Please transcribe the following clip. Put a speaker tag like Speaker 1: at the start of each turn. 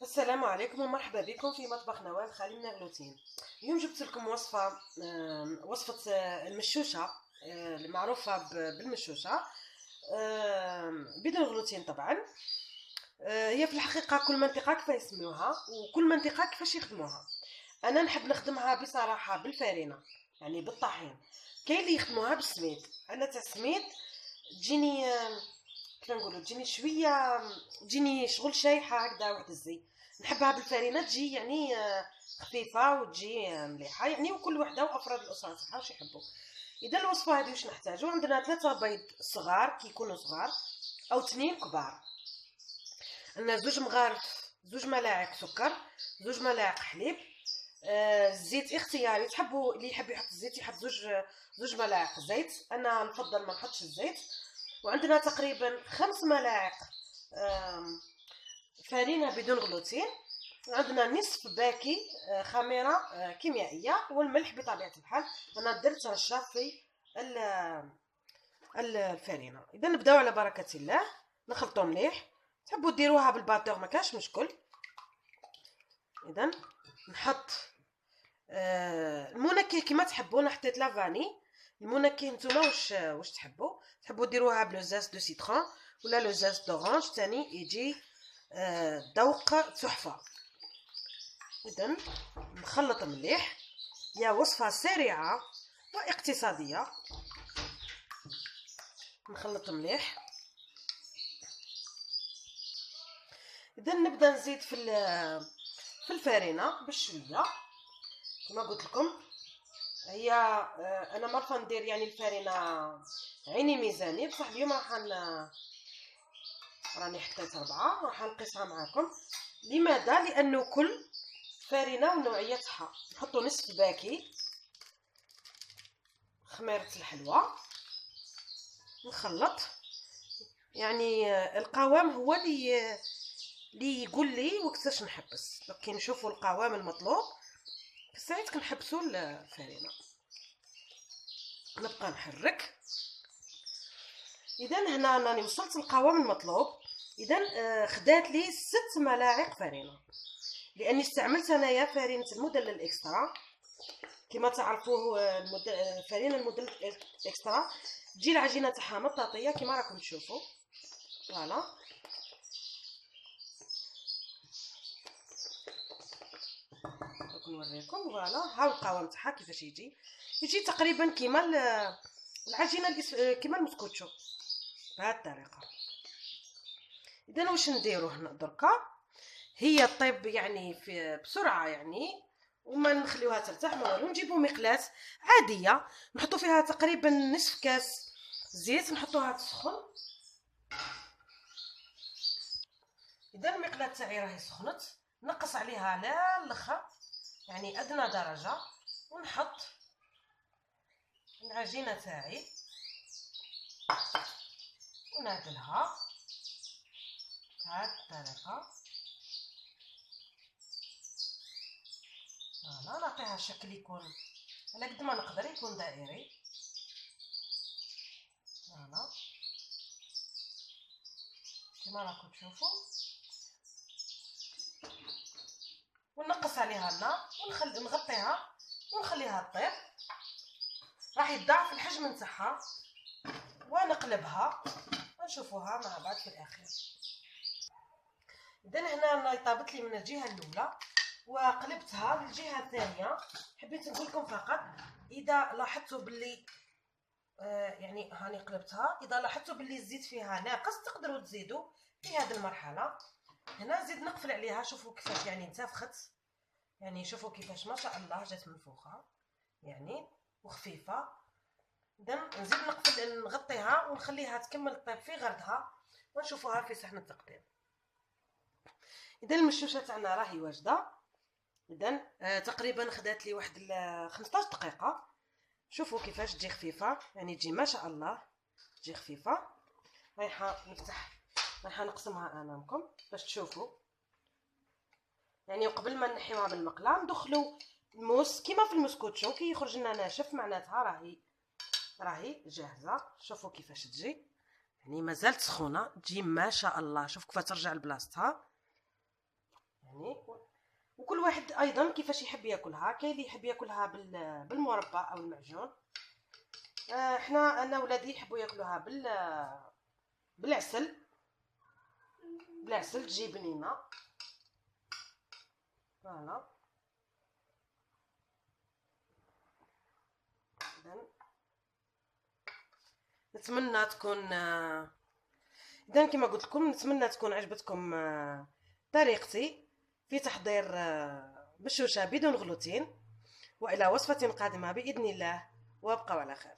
Speaker 1: السلام عليكم ومرحبا بكم في مطبخ نوال خالي من الغلوتين. اليوم جبت لكم وصفة المشوشة، المعروفة بالمشوشة، بدون غلوتين طبعا. هي في الحقيقة كل منطقة كيف يسموها وكل منطقة كيفاش يخدموها. أنا نحب نخدمها بصراحة بالفارينة، يعني بالطحين. كاين اللي يخدموها بالسميد، أنا تاع السميد تجيني كيف نقولوا تجيني شويه، تجيني شغل شايحه هكذا واحد الزي. نحبها بالفرينه تجي يعني خفيفه وتجي مليحه يعني، وكل وحده وافراد الاسره تاعها واش يحبوا. اذا الوصفه هذه واش نحتاجو، عندنا 3 بيض صغار كيكونوا صغار او 2 كبار، عندنا 2 مغارف، 2 ملاعق سكر، 2 ملاعق حليب، الزيت اختياري، تحبوا اللي يحب يحط الزيت يحط 2 ملاعق زيت، انا نفضل ما نحطش الزيت. وعندنا تقريبا 5 ملاعق فرينة بدون غلوتين، وعندنا نصف باكي خميرة كيميائية، والملح بطبيعة الحال. أنا درت رشة في الفرينة. إذا نبداو على بركة الله، نخلطو مليح. تحبوا ديروها بالباتور ما كاش مشكل. إذا نحط المنكه كيما تحبوا. انا حطيت لافاني. المنكه نتوما واش تحبوا ديروها بلوزاز دو سيترون ولا لوزاز دورانج ثاني يجي ذوق تحفه. اذا نخلط مليح، هي وصفه سريعه واقتصاديه. نخلط مليح. اذا نبدا نزيد في الفارينه بشويه كما قلت لكم. هي انا مرفه ندير يعني الفارينه عيني ميزاني، بصح اليوم راني حطيت 4، راح نقيسها معاكم. لماذا؟ لانه كل فارينه ونوعيتها. نحطو نصف باكي خميره الحلوى، نخلط يعني القوام هو اللي يقول لي وقتاش نحبس. كي نشوفوا القوام المطلوب ساعات كنحبسوا الفارينه. نبقى نحرك. اذا هنا راني وصلت للقوام المطلوب. اذا خدات لي 6 ملاعق فرينه، لاني استعملت انايا فرينه المدلل الاكسترا. كما تعرفوه فرينه المدلل الاكسترا تجي العجينه تاعها مطاطيه كما راكم تشوفوا. فوالا راكم نوريكم. فوالا ها القوام تاعها كيفاش يجي تقريبا كيما العجينه كيما المسكوتشو بهذه الطريقه. اذا واش نديرو هنا دركا، هي طيب يعني بسرعه يعني، وما نخليوها ترتاح ما والو. نجيبو مقلاة عاديه نحطو فيها تقريبا نصف كاس زيت، نحطوها تسخن. اذا المقلاة تاعي راهي سخنت، نقص عليها على الاخر يعني ادنى درجه، ونحط العجينه تاعي ونعدلها بهذه الطريقه. فوالا نعطيها شكل يكون على قد ما نقدر يكون دائري. فوالا كما راكم تشوفوا. ونقص عليها النار نغطيها ونخليها تطيب. راح يتضاعف الحجم نتاعها. ونقلبها ونشوفوها مع بعض في الاخير. اذا هنا طابت لي من الجهه الاولى وقلبتها للجهه الثانيه. حبيت نقول لكم فقط اذا لاحظتوا باللي يعني هاني قلبتها، اذا لاحظتوا باللي الزيت فيها ناقص تقدروا تزيدوا في هذه المرحله. هنا نزيد نقفل عليها. شوفوا كيفاش يعني انتفخت، يعني شوفوا كيفاش ما شاء الله جات منفوخه يعني وخفيفه. اذا نزيد نقفل نغطيها ونخليها تكمل الطيب في غردها، ونشوفوها في صحن التقديم. اذا المشوشه تاعنا راهي واجده. اذا تقريبا خدات لي واحد 15 دقيقه. شوفوا كيفاش تجي خفيفه، يعني تجي ما شاء الله تجي خفيفه. رايحه نقسمها امامكم باش تشوفوا يعني. وقبل ما نحيوها بالمقله ندخلو الموس كيما في المسكوتشو، كي يخرج لنا ناشف معناتها راهي جاهزه. شوفوا كيفاش تجي يعني مازالت سخونه، تجي ما شاء الله. شوف كيف ترجع لبلاصتها يعني. وكل واحد ايضا كيفاش يحب ياكلها. كاين اللي يحب ياكلها بالمربى او المعجون. انا ولادي يحبوا ياكلوها بالعسل. بالعسل تجي بنينه. فوالا. نتمنى تكون اذا كما قلت لكم، نتمنى تكون عجبتكم طريقتي في تحضير بشوشه بدون غلوتين. والى وصفه قادمه باذن الله، وابقوا على خير.